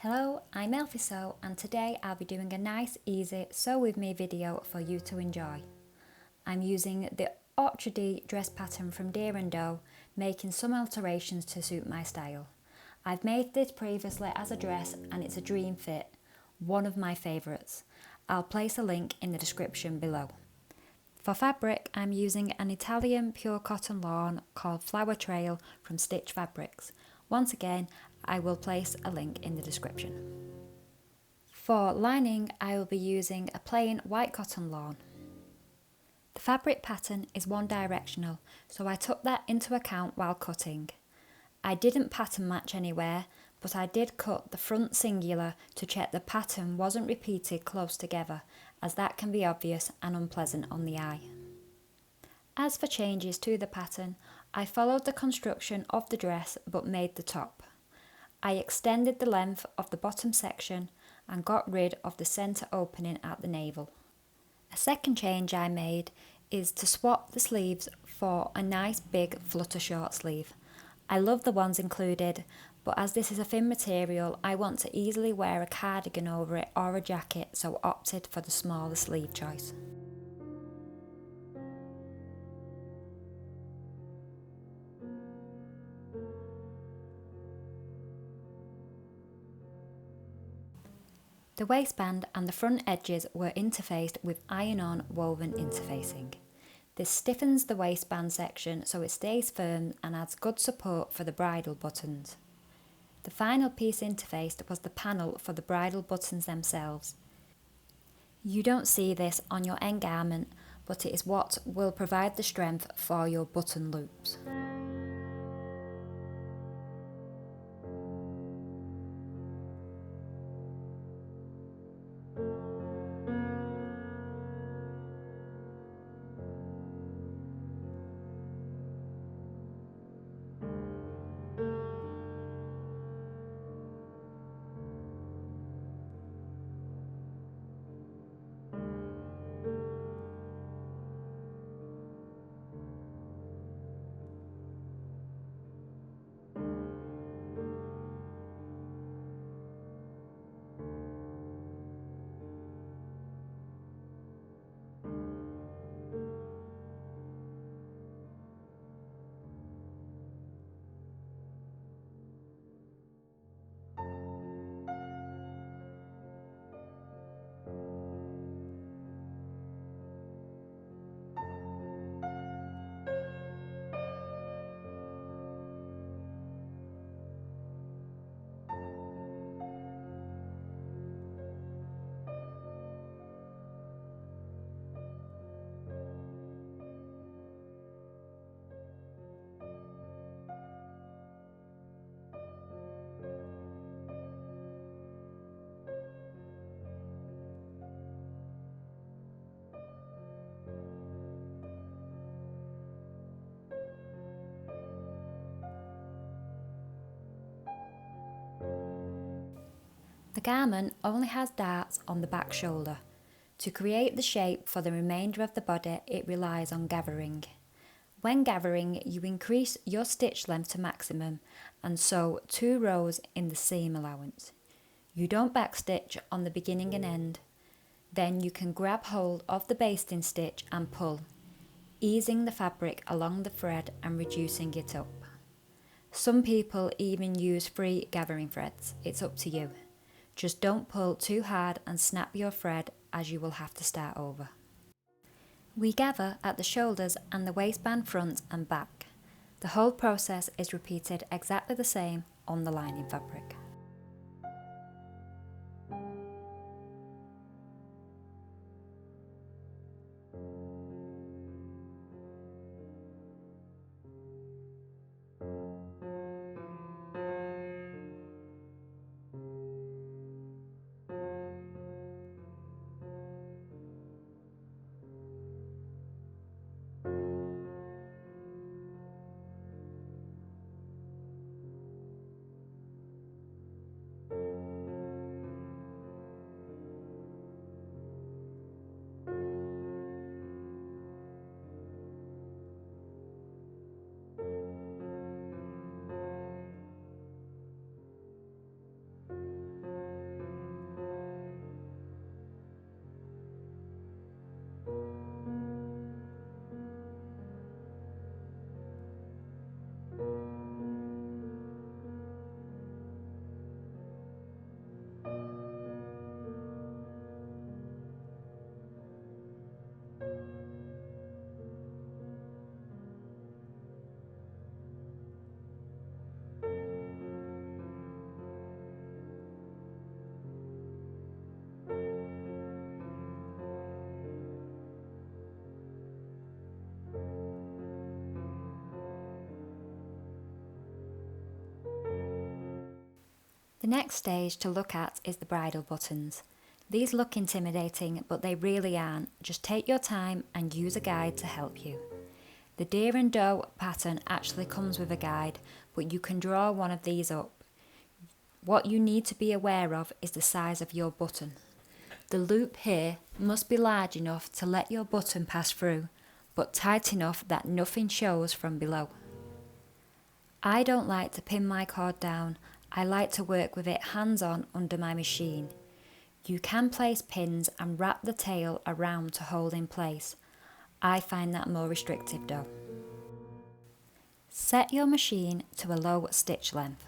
Hello, I'm Elfie and today I'll be doing a nice easy sew with me video for you to enjoy. I'm using the Orchidee dress pattern from Deer Doe, making some alterations to suit my style. I've made this previously as a dress and it's a dream fit, one of my favourites. I'll place a link in the description below. For fabric, I'm using an Italian pure cotton lawn called Flower Trail from Stitch Fabrics. Once again, I will place a link in the description. For lining, I will be using a plain white cotton lawn. The fabric pattern is one directional, so I took that into account while cutting. I didn't pattern match anywhere, but I did cut the front singular to check the pattern wasn't repeated close together, as that can be obvious and unpleasant on the eye. As for changes to the pattern, I followed the construction of the dress but made the top. I extended the length of the bottom section and got rid of the centre opening at the navel. A second change I made is to swap the sleeves for a nice big flutter short sleeve. I love the ones included, but as this is a thin material, I want to easily wear a cardigan over it or a jacket, so opted for the smaller sleeve choice. The waistband and the front edges were interfaced with iron-on woven interfacing. This stiffens the waistband section so it stays firm and adds good support for the bridal buttons. The final piece interfaced was the panel for the bridal buttons themselves. You don't see this on your end garment, but it is what will provide the strength for your button loops. The garment only has darts on the back shoulder. To create the shape for the remainder of the body, it relies on gathering. When gathering, you increase your stitch length to maximum and sew 2 rows in the seam allowance. You don't backstitch on the beginning and end. Then you can grab hold of the basting stitch and pull, easing the fabric along the thread and reducing it up. Some people even use free gathering threads. It's up to you. Just don't pull too hard and snap your thread, as you will have to start over. We gather at the shoulders and the waistband front and back. The whole process is repeated exactly the same on the lining fabric. next stage to look at is the bridal buttons. These look intimidating, but they really aren't. Just take your time and use a guide to help you. The Deer Doe pattern actually comes with a guide, but you can draw one of these up. What you need to be aware of is the size of your button. The loop here must be large enough to let your button pass through, but tight enough that nothing shows from below. I don't like to pin my cord down. I like to work with it hands-on under my machine. You can place pins and wrap the tail around to hold in place. I find that more restrictive though. Set your machine to a low stitch length.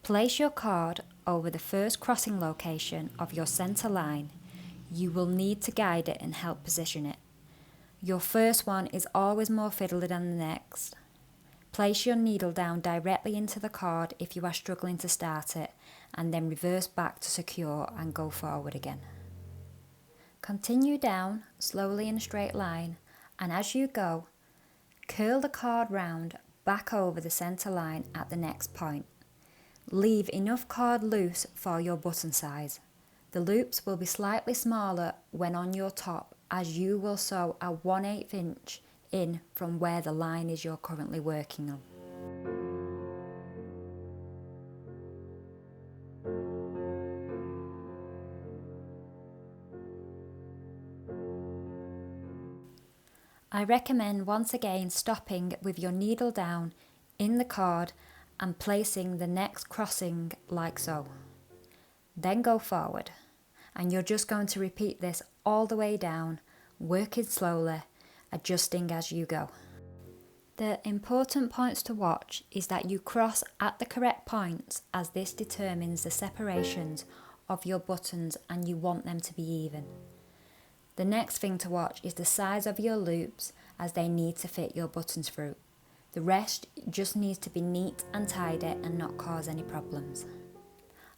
Place your cord over the first crossing location of your centre line. You will need to guide it and help position it. Your first one is always more fiddly than the next. Place your needle down directly into the cord if you are struggling to start it, and then reverse back to secure and go forward again. Continue down slowly in a straight line, and as you go, curl the cord round back over the centre line at the next point. Leave enough cord loose for your button size. The loops will be slightly smaller when on your top, as you will sew a 1/8 inch in from where the line is you're currently working on. I recommend once again stopping with your needle down in the cord and placing the next crossing like so. Then go forward, and you're just going to repeat this all the way down, working slowly, adjusting as you go. The important points to watch is that you cross at the correct points, as this determines the separations of your buttons and you want them to be even. The next thing to watch is the size of your loops, as they need to fit your buttons through. The rest just needs to be neat and tidy and not cause any problems.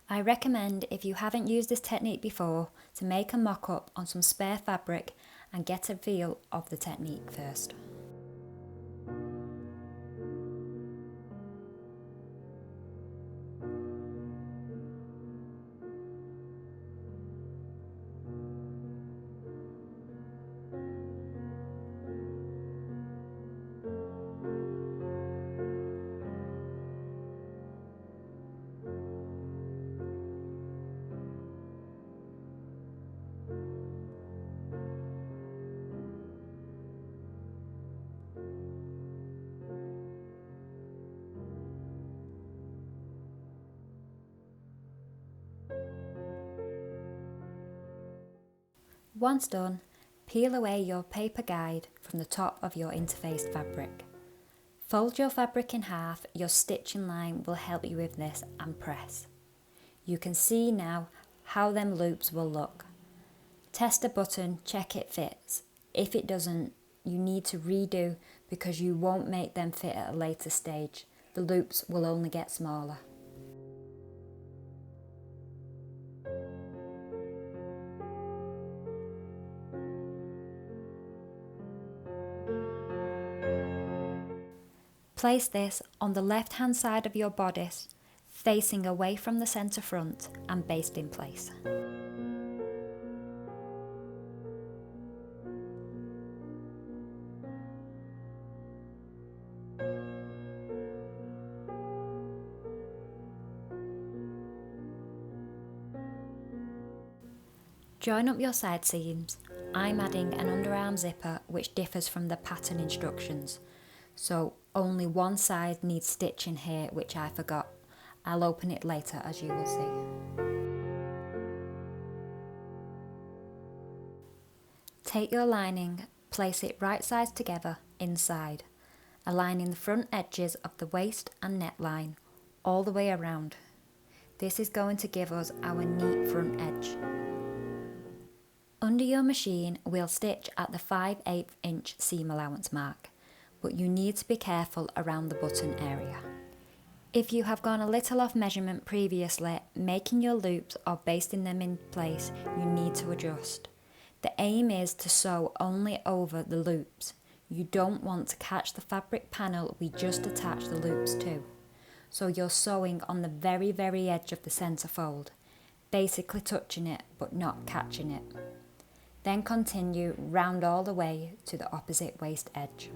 I recommend, if you haven't used this technique before, to make a mock-up on some spare fabric and get a feel of the technique first. Once done, peel away your paper guide from the top of your interfaced fabric. Fold your fabric in half. Your stitching line will help you with this, and press. You can see now how them loops will look. Test a button, check it fits. If it doesn't, you need to redo, because you won't make them fit at a later stage. The loops will only get smaller. Place this on the left hand side of your bodice, facing away from the centre front, and baste in place. Join up your side seams. I'm adding an underarm zipper which differs from the pattern instructions, so only one side needs stitching here, which I forgot. I'll open it later, as you will see. Take your lining, place it right sides together inside, aligning the front edges of the waist and neckline all the way around. This is going to give us our neat front edge. Under your machine, we'll stitch at the 5/8 inch seam allowance mark, but you need to be careful around the button area. If you have gone a little off measurement previously, making your loops or basting them in place, you need to adjust. The aim is to sew only over the loops. You don't want to catch the fabric panel we just attached the loops to. so you're sewing on the very edge of the centre fold, basically touching it but not catching it. Then continue round all the way to the opposite waist edge.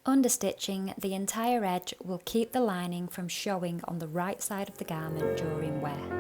Understitching the entire edge will keep the lining from showing on the right side of the garment during wear.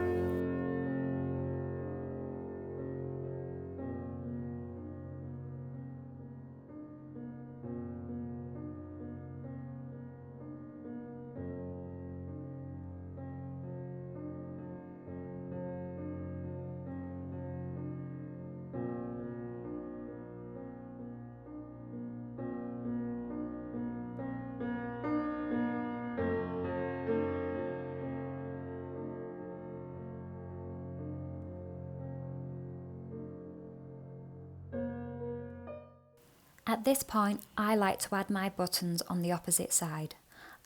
At this point, I like to add my buttons on the opposite side.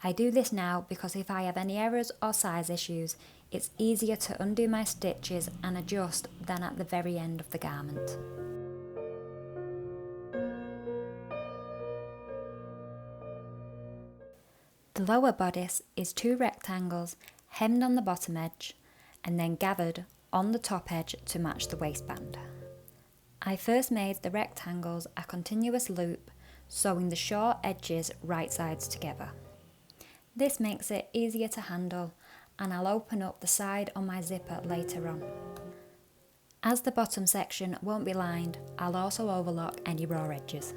I do this now because if I have any errors or size issues, it's easier to undo my stitches and adjust than at the very end of the garment. The lower bodice is 2 rectangles hemmed on the bottom edge and then gathered on the top edge to match the waistband. I first made the rectangles a continuous loop, sewing the short edges right sides together. This makes it easier to handle, and I'll open up the side on my zipper later on. As the bottom section won't be lined, I'll also overlock any raw edges.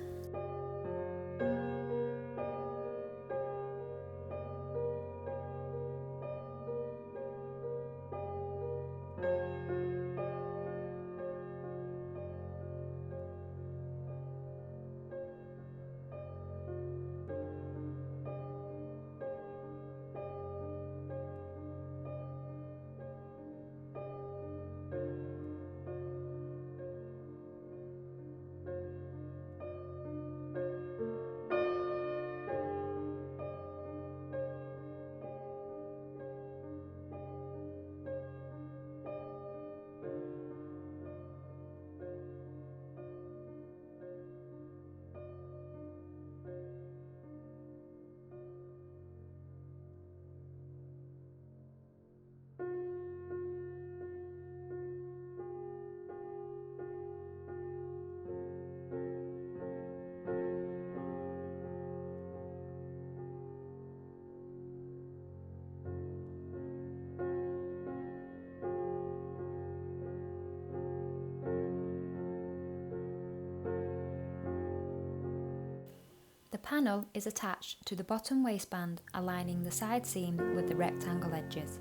The panel is attached to the bottom waistband, aligning the side seam with the rectangle edges.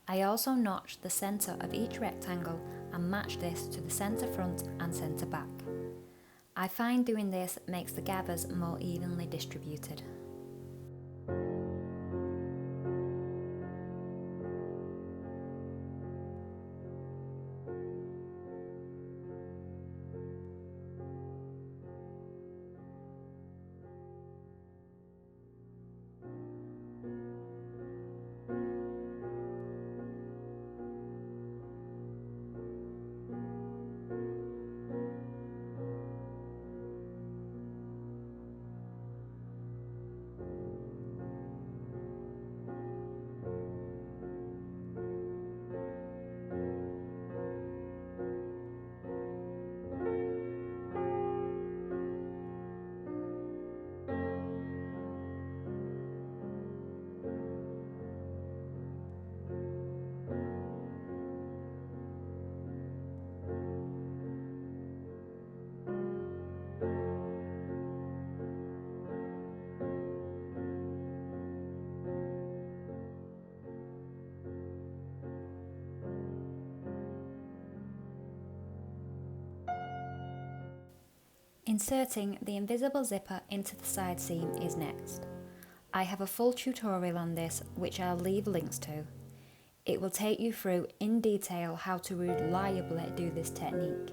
I also notched the centre of each rectangle and matched this to the centre front and centre back. I find doing this makes the gathers more evenly distributed. Inserting the invisible zipper into the side seam is next. I have a full tutorial on this which I'll leave links to. It will take you through in detail how to reliably do this technique.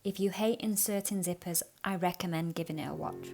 If you hate inserting zippers, I recommend giving it a watch.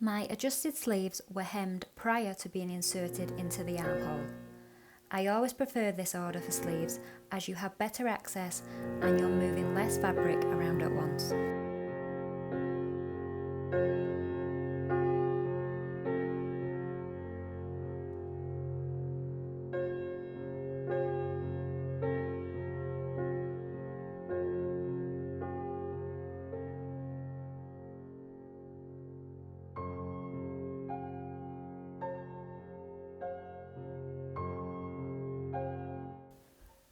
My adjusted sleeves were hemmed prior to being inserted into the armhole. I always prefer this order for sleeves as you have better access and you're moving less fabric around at once.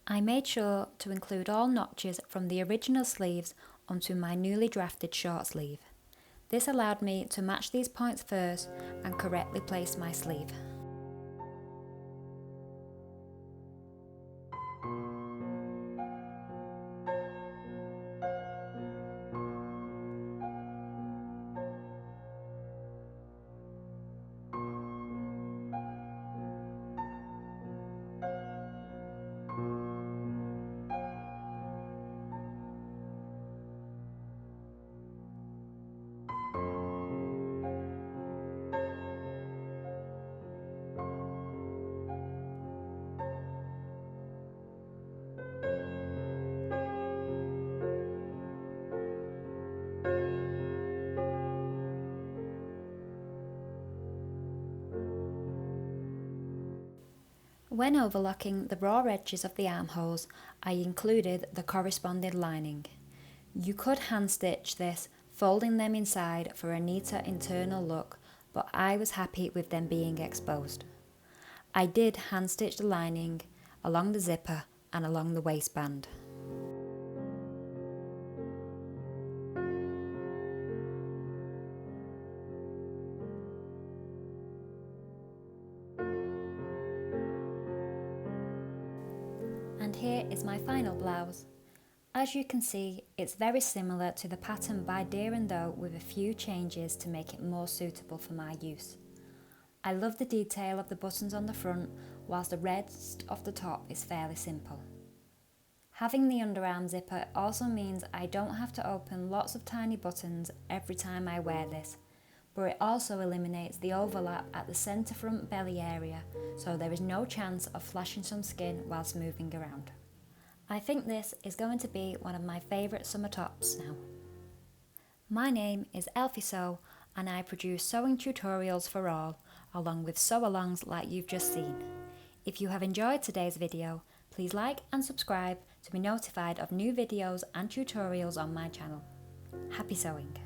I made sure to include all notches from the original sleeves onto my newly drafted short sleeve. This allowed me to match these points first and correctly place my sleeve. When overlocking the raw edges of the armholes, I included the corresponding lining. You could hand stitch this, folding them inside for a neater internal look, but I was happy with them being exposed. I did hand stitch the lining along the zipper and along the waistband. And here is my final blouse. As you can see, it's very similar to the pattern by Deer Doe with a few changes to make it more suitable for my use. I love the detail of the buttons on the front, whilst the rest of the top is fairly simple. Having the underarm zipper also means I don't have to open lots of tiny buttons every time I wear this, but it also eliminates the overlap at the centre front belly area, so there is no chance of flashing some skin whilst moving around. I think this is going to be one of my favourite summer tops now. My name is Elfie and I produce sewing tutorials for all, along with sew-alongs like you've just seen. If you have enjoyed today's video, please like and subscribe to be notified of new videos and tutorials on my channel. Happy sewing!